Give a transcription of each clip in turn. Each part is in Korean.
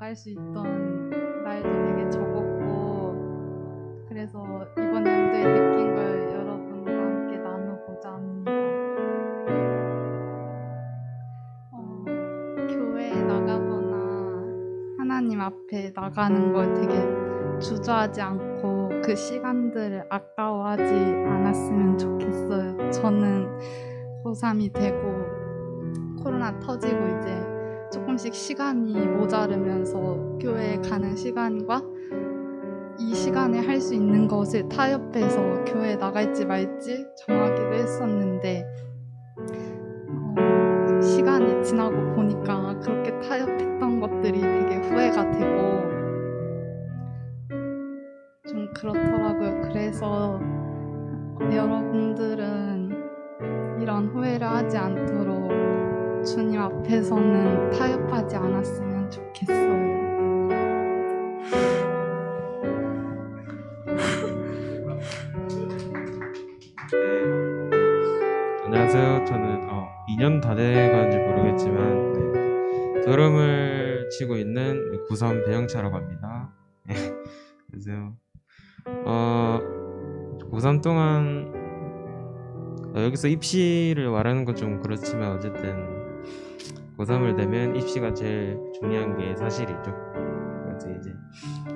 나갈 수 있던 날도 되게 적었고, 그래서 이번 연도에 느낀 걸 여러분과 함께 나누고자 합니다. 교회에 나가거나 하나님 앞에 나가는 걸 되게 주저하지 않고 그 시간들을 아까워하지 않았으면 좋겠어요. 저는 고3이 되고 코로나 터지고 이제 조금씩 시간이 모자르면서 교회에 가는 시간과 이 시간에 할 수 있는 것을 타협해서 교회에 나갈지 말지 정하기로 했었는데, 시간이 지나고 보니까 그렇게 타협했던 것들이 되게 후회가 되고 좀 그렇더라고요. 그래서 여러분들은 이런 후회를 하지 않도록 주님 앞에서는 타협하지 않았으면 좋겠어요. 안녕하세요. 저는 2년 다 돼가는지 모르겠지만 드럼을 치고 있는 고3 배영차라고 합니다. 안녕하세요. 고3 동안 여기서 입시를 말하는 건 좀 그렇지만 어쨌든 고3을 되면 입시가 제일 중요한 게 사실이죠. 그래서 이제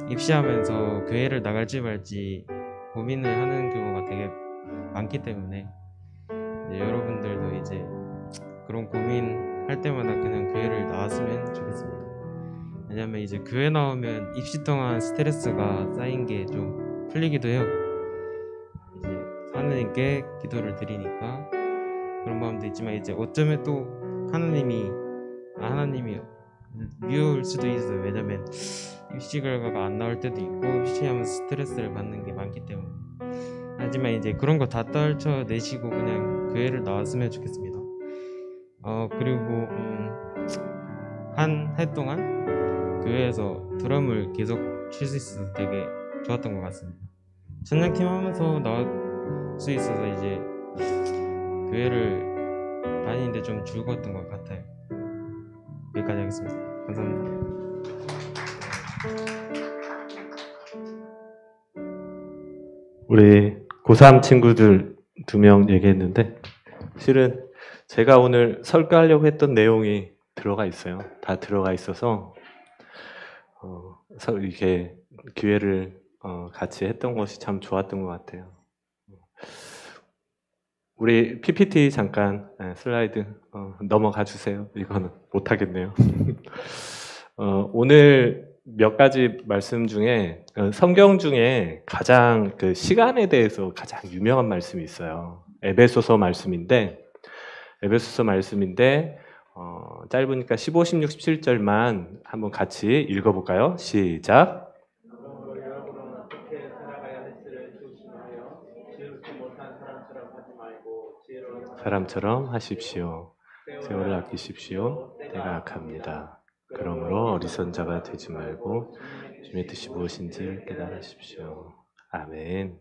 입시하면서 교회를 나갈지 말지 고민을 하는 경우가 되게 많기 때문에 여러분들도 이제 그런 고민할 때마다 그냥 교회를 나왔으면 좋겠습니다. 왜냐면 이제 교회 나오면 입시 동안 스트레스가 쌓인 게 좀 풀리기도 해요. 이제 하나님께 기도를 드리니까 그런 마음도 있지만 이제 어쩌면 또 하나님이 미울 수도 있어요. 왜냐면 입시 결과가 안 나올 때도 있고 입시하면서 스트레스를 받는 게 많기 때문에. 하지만 이제 그런 거 다 떨쳐내시고 그냥 교회를 나왔으면 좋겠습니다. 그리고 한 해 동안 교회에서 드럼을 계속 칠 수 있어서 되게 좋았던 것 같습니다. 찬양팀 하면서 나올 수 있어서 이제 교회를 다니는데 좀 즐거웠던 것 같아요. 여기까지 하겠습니다. 감사합니다. 우리 고3 친구들 2명 얘기했는데 실은 제가 오늘 설교하려고 했던 내용이 들어가 있어요. 다 들어가 있어서 이렇게 기회를 같이 했던 것이 참 좋았던 것 같아요. 우리 PPT 잠깐 슬라이드 넘어가 주세요. 이거는 못하겠네요. 오늘 몇 가지 말씀 중에 성경 중에 가장 그 시간에 대해서 가장 유명한 말씀이 있어요. 에베소서 말씀인데 짧으니까 15, 16, 17절만 한번 같이 읽어볼까요? 시작. 사람처럼 하십시오. 세월을 아끼십시오. 때가 악합니다. 그러므로 어리석은 자가 되지 말고 주님의 뜻이 무엇인지 깨달으십시오. 아멘.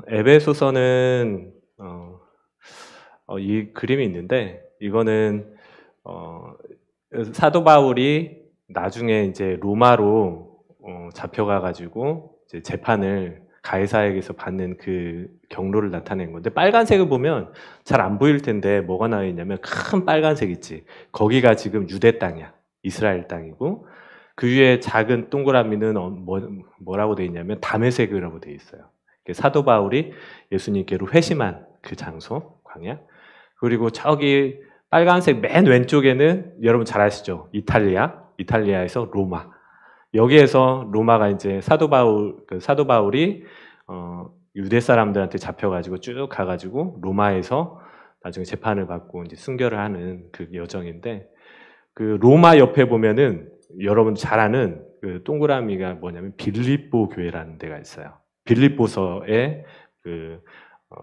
에베소서는 이 그림이 있는데 이거는 사도 바울이 나중에 이제 로마로 잡혀가 가지고 이제 재판을 가이사에게서 받는 그 경로를 나타낸 건데, 빨간색을 보면 잘 안 보일 텐데 뭐가 나와 있냐면 큰 빨간색 있지. 거기가 지금 유대 땅이야. 이스라엘 땅이고 그 위에 작은 동그라미는 뭐라고 되어 있냐면 다메섹이라고 되어 있어요. 사도 바울이 예수님께로 회심한 그 장소, 광야. 그리고 저기 빨간색 맨 왼쪽에는 여러분 잘 아시죠? 이탈리아에서 로마. 여기에서 로마가 이제 사도 바울이 유대 사람들한테 잡혀가지고 쭉 가가지고 로마에서 나중에 재판을 받고 이제 순교를 하는 그 여정인데, 그 로마 옆에 보면은 여러분 잘 아는 그 동그라미가 뭐냐면 빌립보 교회라는 데가 있어요. 빌립보서의 그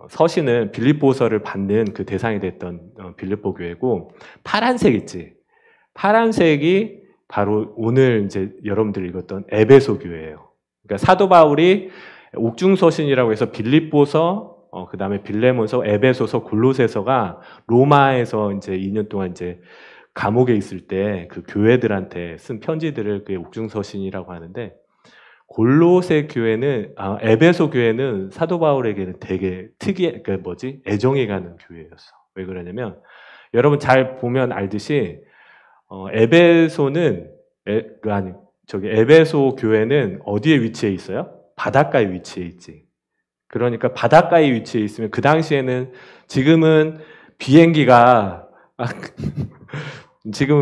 서신은 빌립보서를 받는 그 대상이 됐던 빌립보 교회고, 파란색 있지? 파란색이 바로 오늘 이제 여러분들이 읽었던 에베소 교회예요. 그러니까 사도 바울이 옥중서신이라고 해서 빌립보서, 그 다음에 빌레몬서, 에베소서, 골로새서가 로마에서 이제 2년 동안 이제 감옥에 있을 때 그 교회들한테 쓴 편지들을 그게 옥중서신이라고 하는데, 골로새 교회는 에베소 교회는 사도 바울에게는 되게 애정이 가는 교회였어. 왜 그러냐면 여러분 잘 보면 알듯이 에베소 교회는 어디에 위치해 있어요? 바닷가에 위치해 있지. 그러니까 바닷가에 위치해 있으면 그 당시에는 지금은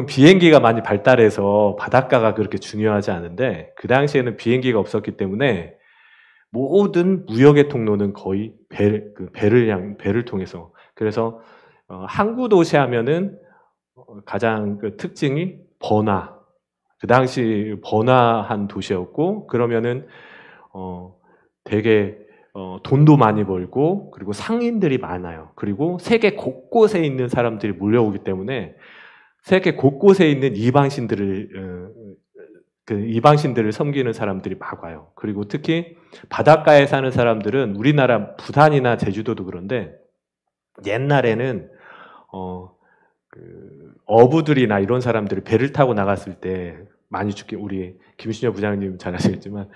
비행기가 많이 발달해서 바닷가가 그렇게 중요하지 않은데, 그 당시에는 비행기가 없었기 때문에 모든 무역의 통로는 거의 배를 통해서. 그래서 항구 도시 하면은 가장 그 특징이 번화. 그 당시 번화한 도시였고, 그러면은 되게 돈도 많이 벌고, 그리고 상인들이 많아요. 그리고 세계 곳곳에 있는 사람들이 몰려오기 때문에 세계 곳곳에 있는 이방신들을 섬기는 사람들이 막 와요. 그리고 특히 바닷가에 사는 사람들은 우리나라 부산이나 제주도도 그런데, 옛날에는 어부들이나 이런 사람들이 배를 타고 나갔을 때 많이 우리 김신여 부장님 잘 아시겠지만,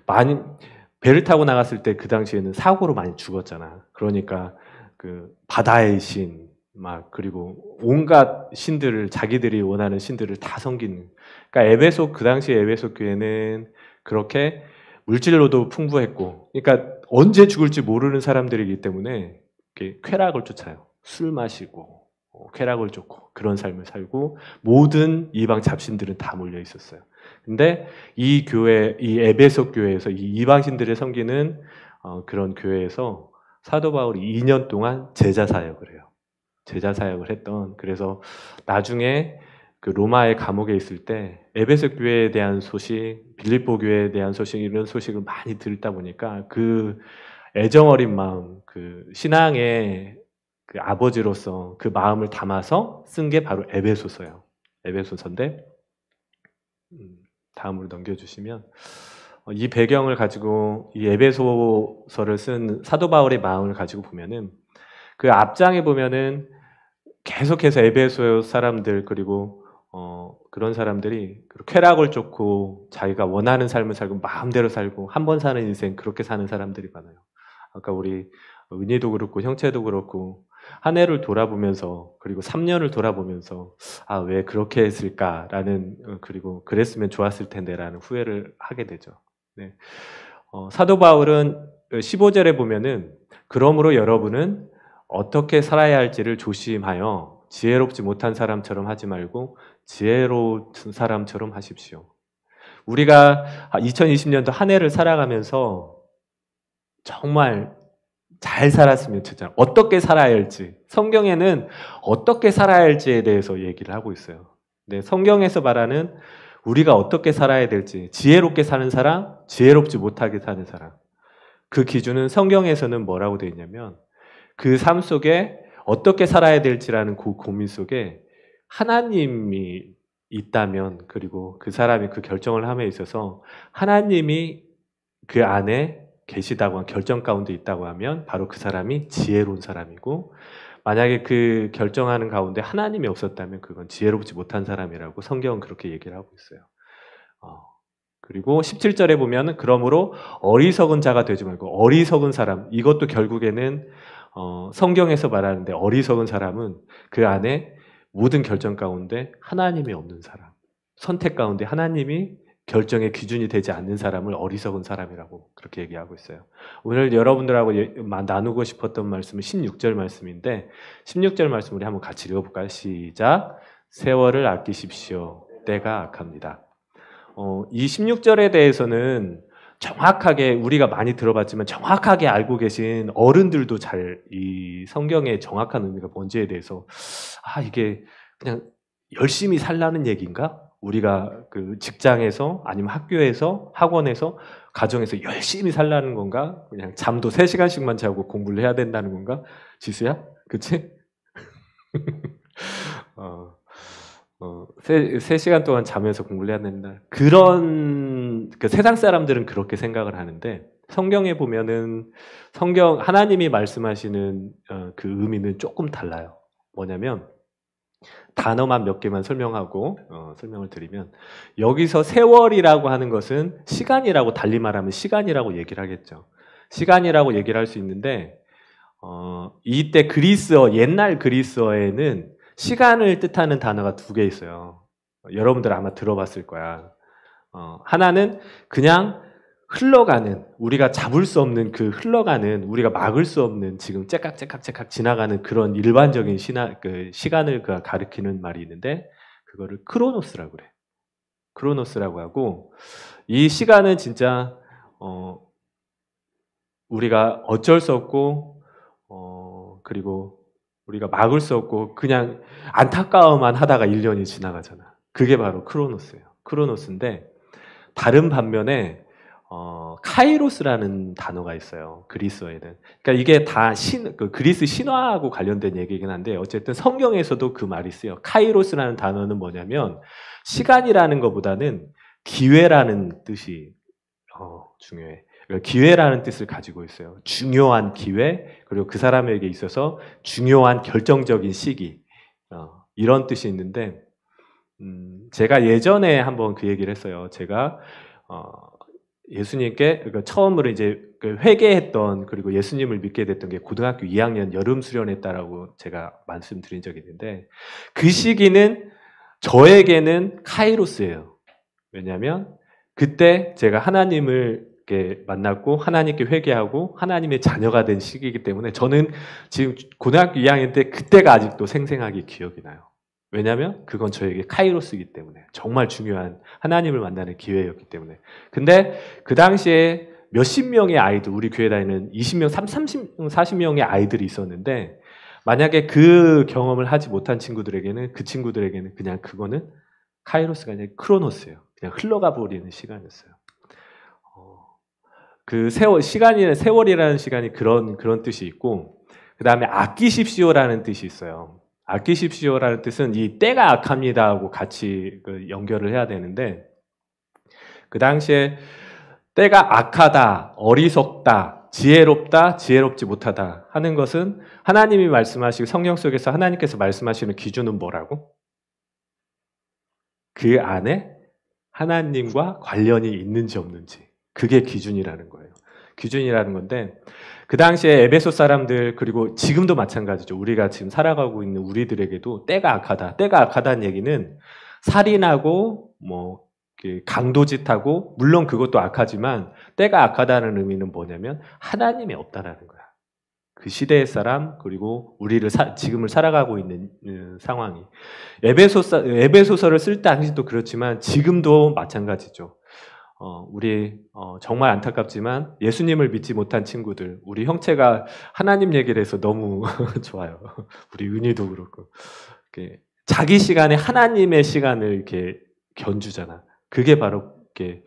많이 배를 타고 나갔을 때 그 당시에는 사고로 많이 죽었잖아. 그러니까 그 바다의 신, 그리고 온갖 신들을, 자기들이 원하는 신들을 다 섬기는. 그러니까 그 당시 에베소 교회는 그렇게 물질로도 풍부했고, 그러니까 언제 죽을지 모르는 사람들이기 때문에 쾌락을 쫓아요. 술 마시고 쾌락을 쫓고 그런 삶을 살고, 모든 이방 잡신들은 다 몰려 있었어요. 근데 이 에베소 교회에서 이 이방신들을 섬기는 그런 교회에서 사도 바울이 2년 동안 제자 사역을 해요. 제자 사역을 했던. 그래서 나중에 그 로마의 감옥에 있을 때 에베소 교회에 대한 소식, 빌립보 교회에 대한 소식, 이런 소식을 많이 듣다 보니까 그 애정 어린 마음, 그 신앙의 그 아버지로서 그 마음을 담아서 쓴 게 바로 에베소서예요. 에베소서인데, 다음으로 넘겨주시면, 이 배경을 가지고 이 에베소서를 쓴 사도 바울의 마음을 가지고 보면은, 그 앞장에 보면은 계속해서 에베소 사람들, 그리고 그런 사람들이 쾌락을 쫓고 자기가 원하는 삶을 살고 마음대로 살고 한 번 사는 인생, 그렇게 사는 사람들이 많아요. 아까 우리 은희도 그렇고 형체도 그렇고 한 해를 돌아보면서, 그리고 3년을 돌아보면서 왜 그렇게 했을까라는, 그리고 그랬으면 좋았을 텐데라는 후회를 하게 되죠. 네. 사도 바울은 15절에 보면은, 그러므로 여러분은 어떻게 살아야 할지를 조심하여 지혜롭지 못한 사람처럼 하지 말고 지혜로운 사람처럼 하십시오. 우리가 2020년도 한 해를 살아가면서 정말 잘 살았으면 좋잖아요. 어떻게 살아야 할지, 성경에는 어떻게 살아야 할지에 대해서 얘기를 하고 있어요. 네, 성경에서 말하는 우리가 어떻게 살아야 될지, 지혜롭게 사는 사람, 지혜롭지 못하게 사는 사람, 그 기준은 성경에서는 뭐라고 되어 있냐면, 그 삶 속에 어떻게 살아야 될지라는 그 고민 속에 하나님이 있다면, 그리고 그 사람이 그 결정을 함에 있어서 하나님이 그 안에 계시다고, 결정 가운데 있다고 하면 바로 그 사람이 지혜로운 사람이고, 만약에 그 결정하는 가운데 하나님이 없었다면 그건 지혜롭지 못한 사람이라고 성경은 그렇게 얘기를 하고 있어요. 그리고 17절에 보면, 그러므로 어리석은 자가 되지 말고, 어리석은 사람, 이것도 결국에는 성경에서 말하는데, 어리석은 사람은 그 안에 모든 결정 가운데 하나님이 없는 사람, 선택 가운데 하나님이 결정의 기준이 되지 않는 사람을 어리석은 사람이라고 그렇게 얘기하고 있어요. 오늘 여러분들하고 나누고 싶었던 말씀은 16절 말씀인데, 16절 말씀 우리 한번 같이 읽어볼까요? 시작. 세월을 아끼십시오. 때가 악합니다. 이 16절에 대해서는 정확하게 우리가 많이 들어봤지만 정확하게 알고 계신 어른들도 잘 이 성경의 정확한 의미가 뭔지에 대해서, 이게 그냥 열심히 살라는 얘기인가? 우리가 그 직장에서, 아니면 학교에서, 학원에서, 가정에서 열심히 살라는 건가? 그냥 잠도 3시간씩만 자고 공부를 해야 된다는 건가? 지수야? 그치? 3시간 동안 자면서 공부를 해야 된다. 그런, 세상 사람들은 그렇게 생각을 하는데, 성경에 보면은, 하나님이 말씀하시는 그 의미는 조금 달라요. 뭐냐면, 단어만 몇 개만 설명하고 설명을 드리면 여기서 세월이라고 하는 것은 시간이라고 달리 말하면 시간이라고 얘기를 하겠죠. 시간이라고 얘기를 할 수 있는데 이때 그리스어 옛날 그리스어에는 시간을 뜻하는 단어가 두 개 있어요. 여러분들 아마 들어봤을 거야. 하나는 그냥 흘러가는 우리가 잡을 수 없는 그 흘러가는 우리가 막을 수 없는 지금 째깍째깍째깍 지나가는 그런 일반적인 시간을 가리키는 말이 있는데 그거를 크로노스라고 그래. 크로노스라고 하고 이 시간은 진짜 우리가 어쩔 수 없고 그리고 우리가 막을 수 없고 그냥 안타까워만 하다가 1년이 지나가잖아. 그게 바로 크로노스예요. 크로노스인데 다른 반면에 카이로스라는 단어가 있어요. 그리스어에는. 그러니까 이게 다 그리스 신화하고 관련된 얘기긴 한데 어쨌든 성경에서도 그 말이 쓰여요. 카이로스라는 단어는 뭐냐면 시간이라는 것보다는 기회라는 뜻이 중요해. 그러니까 기회라는 뜻을 가지고 있어요. 중요한 기회, 그리고 그 사람에게 있어서 중요한 결정적인 시기 이런 뜻이 있는데 제가 예전에 한번 그 얘기를 했어요. 제가 예수님께 그러니까 처음으로 이제 회개했던 그리고 예수님을 믿게 됐던 게 고등학교 2학년 여름 수련회다라고 제가 말씀드린 적이 있는데 그 시기는 저에게는 카이로스예요. 왜냐하면 그때 제가 하나님을 이렇게 만났고 하나님께 회개하고 하나님의 자녀가 된 시기이기 때문에 저는 지금 고등학교 2학년 때 그때가 아직도 생생하게 기억이 나요. 왜냐하면 그건 저에게 카이로스이기 때문에 정말 중요한 하나님을 만나는 기회였기 때문에. 근데 그 당시에 몇십 명의 아이들, 우리 교회 다니는 20명, 30, 40명의 아이들이 있었는데 만약에 그 경험을 하지 못한 친구들에게는 그 친구들에게는 그냥 그거는 카이로스가 아니라 크로노스예요. 그냥 흘러가 버리는 시간이었어요. 그 세월이라는 시간이 그런 뜻이 있고 그 다음에 아끼십시오라는 뜻이 있어요. 아끼십시오라는 뜻은 이 때가 악합니다 하고 같이 연결을 해야 되는데 그 당시에 때가 악하다, 어리석다, 지혜롭다, 지혜롭지 못하다 하는 것은 하나님이 말씀하시고 성경 속에서 하나님께서 말씀하시는 기준은 뭐라고? 그 안에 하나님과 관련이 있는지 없는지 그게 기준이라는 거예요. 기준이라는 건데 그 당시에 에베소 사람들 그리고 지금도 마찬가지죠. 우리가 지금 살아가고 있는 우리들에게도 때가 악하다. 때가 악하다는 얘기는 살인하고 뭐 강도짓하고 물론 그것도 악하지만 때가 악하다는 의미는 뭐냐면 하나님이 없다라는 거야. 그 시대의 사람 그리고 우리를 지금을 살아가고 있는 상황이 에베소서를 쓸 때 당시도 그렇지만 지금도 마찬가지죠. 우리 정말 안타깝지만 예수님을 믿지 못한 친구들, 우리 형체가 하나님 얘기를 해서 너무 좋아요. 우리 은희도 그렇고 자기 시간에 하나님의 시간을 이렇게 견주잖아. 그게 바로 이렇게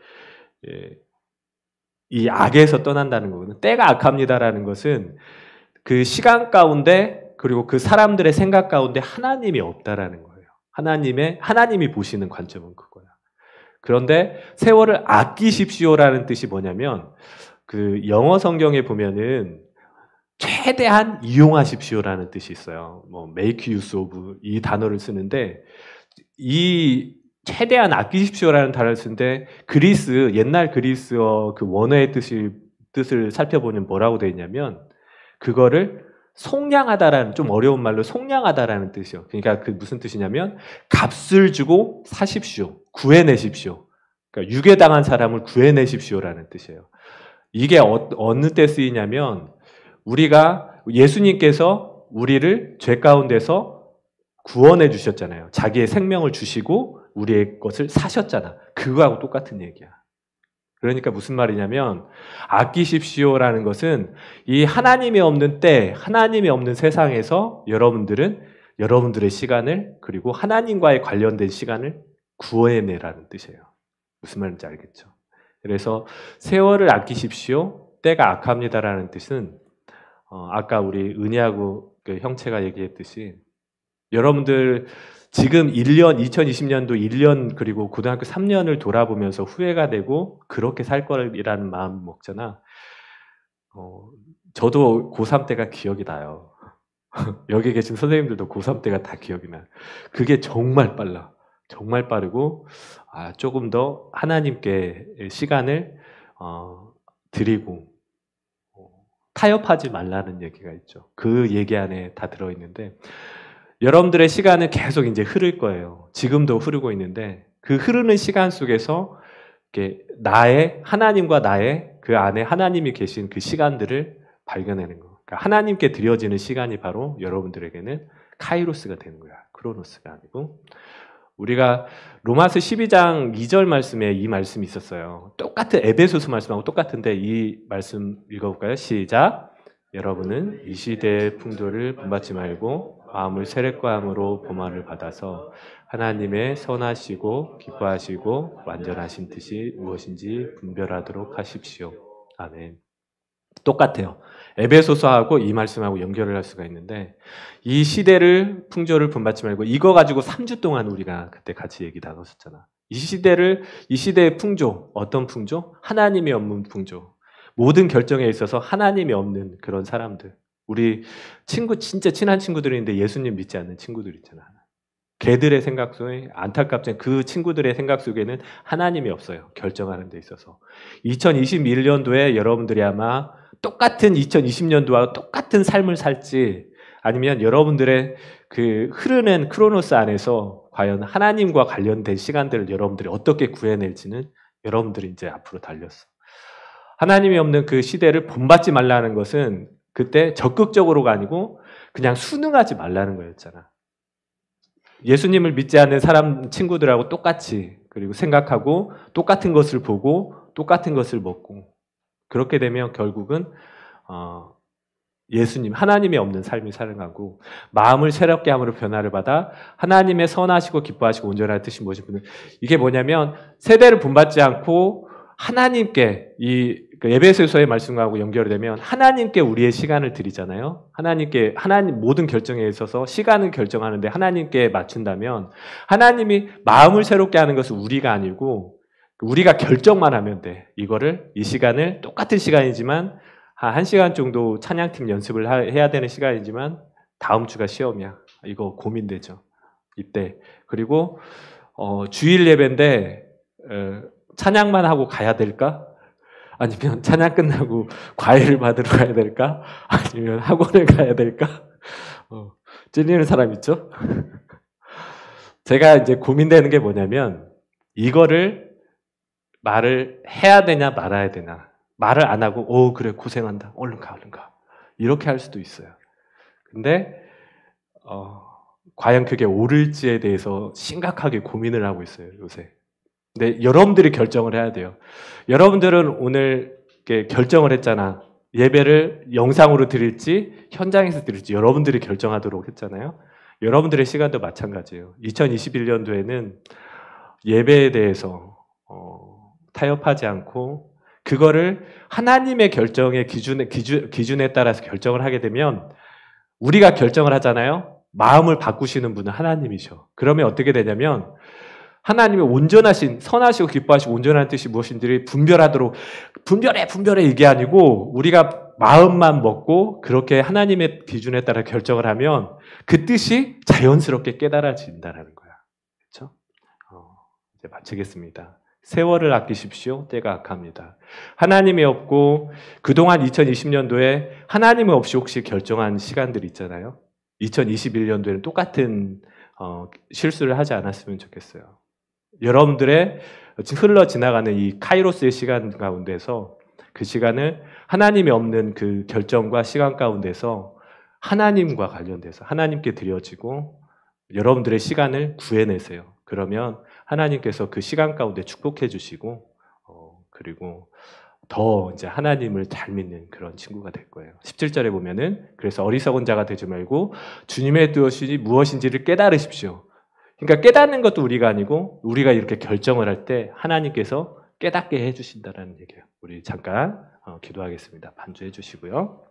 이 악에서 떠난다는 거거든. 때가 악합니다라는 것은 그 시간 가운데 그리고 그 사람들의 생각 가운데 하나님이 없다라는 거예요. 하나님이 보시는 관점은 그거야. 그런데 세월을 아끼십시오라는 뜻이 뭐냐면 그 영어 성경에 보면은 최대한 이용하십시오라는 뜻이 있어요. 뭐 make use of 이 단어를 쓰는데 이 최대한 아끼십시오라는 단어를 쓰는데 옛날 그리스어 그 원어의 뜻을 살펴보면 뭐라고 되어 있냐면 그거를 속량하다라는 좀 어려운 말로 속량하다라는 뜻이요. 그러니까 그 무슨 뜻이냐면 값을 주고 사십시오. 구해내십시오. 그러니까 유괴당한 사람을 구해내십시오라는 뜻이에요. 이게 어느 때 쓰이냐면 우리가 예수님께서 우리를 죄 가운데서 구원해 주셨잖아요. 자기의 생명을 주시고 우리의 것을 사셨잖아. 그거하고 똑같은 얘기야. 그러니까 무슨 말이냐면 아끼십시오라는 것은 이 하나님이 없는 때, 하나님이 없는 세상에서 여러분들의 시간을 그리고 하나님과의 관련된 시간을 구해내라는 뜻이에요. 무슨 말인지 알겠죠? 그래서 세월을 아끼십시오. 때가 악합니다라는 뜻은 아까 우리 은희하고 그 형체가 얘기했듯이 여러분들 지금 2020년도 1년 그리고 고등학교 3년을 돌아보면서 후회가 되고 그렇게 살 거라는 마음 먹잖아. 저도 고3 때가 기억이 나요. 여기 계신 선생님들도 고3 때가 다 기억이 나요. 그게 정말 빨라. 정말 빠르고 조금 더 하나님께 시간을 드리고 타협하지 말라는 얘기가 있죠. 그 얘기 안에 다 들어있는데 여러분들의 시간은 계속 이제 흐를 거예요. 지금도 흐르고 있는데 그 흐르는 시간 속에서 나의 하나님과 나의 그 안에 하나님이 계신 그 시간들을 발견하는 거. 그러니까 하나님께 드려지는 시간이 바로 여러분들에게는 카이로스가 되는 거야. 크로노스가 아니고. 우리가 로마서 12장 2절 말씀에 이 말씀이 있었어요. 똑같은 에베소서 말씀하고 똑같은데 이 말씀 읽어볼까요? 시작. 여러분은 이 시대의 풍조를 본받지 말고 마음을 세례과함으로 보마를 받아서 하나님의 선하시고 기뻐하시고 완전하신 뜻이 무엇인지 분별하도록 하십시오. 아멘. 똑같아요. 에베소서하고 이 말씀하고 연결을 할 수가 있는데 이 시대를 풍조를 본받지 말고 이거 가지고 3주 동안 우리가 그때 같이 얘기 나눴었잖아. 이 시대의 풍조, 어떤 풍조? 하나님이 없는 풍조. 모든 결정에 있어서 하나님이 없는 그런 사람들. 우리 친구 진짜 친한 친구들이 있는데 예수님 믿지 않는 친구들 있잖아. 걔들의 생각 속에 안타깝지만 그 친구들의 생각 속에는 하나님이 없어요. 결정하는 데 있어서. 2021년도에 여러분들이 아마 똑같은 2020년도와 똑같은 삶을 살지 아니면 여러분들의 그 흐르는 크로노스 안에서 과연 하나님과 관련된 시간들을 여러분들이 어떻게 구해낼지는 여러분들이 이제 앞으로 달렸어. 하나님이 없는 그 시대를 본받지 말라는 것은 그때 적극적으로가 아니고 그냥 순응하지 말라는 거였잖아. 예수님을 믿지 않는 사람 친구들하고 똑같이 그리고 생각하고 똑같은 것을 보고 똑같은 것을 먹고 그렇게 되면 결국은 예수님, 하나님이 없는 삶이 살아가고 마음을 새롭게 함으로 변화를 받아 하나님의 선하시고 기뻐하시고 온전한 뜻이 무엇인지 이게 뭐냐면 세대를 본받지 않고 하나님께 이 에베소서의 말씀하고 연결이 되면 하나님께 우리의 시간을 드리잖아요. 하나님 모든 결정에 있어서 시간을 결정하는데 하나님께 맞춘다면 하나님이 마음을 새롭게 하는 것은 우리가 아니고 우리가 결정만 하면 돼. 이 시간을 똑같은 시간이지만 한 1시간 정도 찬양팀 연습을 해야 되는 시간이지만 다음 주가 시험이야. 이거 고민되죠. 이때. 그리고 주일 예배인데 찬양만 하고 가야 될까? 아니면 찬양 끝나고 과외를 받으러 가야 될까? 아니면 학원을 가야 될까? 찔리는 사람 있죠? 제가 이제 고민되는 게 뭐냐면 이거를 말을 해야 되냐 말아야 되나. 말을 안 하고 그래 고생한다. 얼른 가. 이렇게 할 수도 있어요. 근데 과연 그게 옳을지에 대해서 심각하게 고민을 하고 있어요. 요새. 근데 여러분들이 결정을 해야 돼요. 여러분들은 오늘 결정을 했잖아. 예배를 영상으로 드릴지 현장에서 드릴지 여러분들이 결정하도록 했잖아요. 여러분들의 시간도 마찬가지예요. 2021년도에는 예배에 대해서 타협하지 않고 그거를 하나님의 결정의 기준에 따라서 결정을 하게 되면 우리가 결정을 하잖아요. 마음을 바꾸시는 분은 하나님이셔. 그러면 어떻게 되냐면 하나님의 온전하신 선하시고 기뻐하시고 온전한 뜻이 무엇인지를 분별하도록 분별해 이게 아니고 우리가 마음만 먹고 그렇게 하나님의 기준에 따라 결정을 하면 그 뜻이 자연스럽게 깨달아진다라는 거야. 그렇죠? 이제 마치겠습니다. 세월을 아끼십시오. 때가 악합니다. 하나님이 없고 그동안 2020년도에 하나님이 없이 혹시 결정한 시간들 있잖아요. 2021년도에는 똑같은 실수를 하지 않았으면 좋겠어요. 여러분들의 흘러 지나가는 이 카이로스의 시간 가운데서 그 시간을 하나님이 없는 그 결정과 시간 가운데서 하나님과 관련돼서 하나님께 드려지고 여러분들의 시간을 구해내세요. 그러면 하나님께서 그 시간 가운데 축복해 주시고 그리고 더 이제 하나님을 잘 믿는 그런 친구가 될 거예요. 17절에 보면은 그래서 어리석은 자가 되지 말고 주님의 뜻이 무엇인지를 깨달으십시오. 그러니까 깨닫는 것도 우리가 아니고 우리가 이렇게 결정을 할 때 하나님께서 깨닫게 해주신다라는 얘기예요. 우리 잠깐 기도하겠습니다. 반주해 주시고요.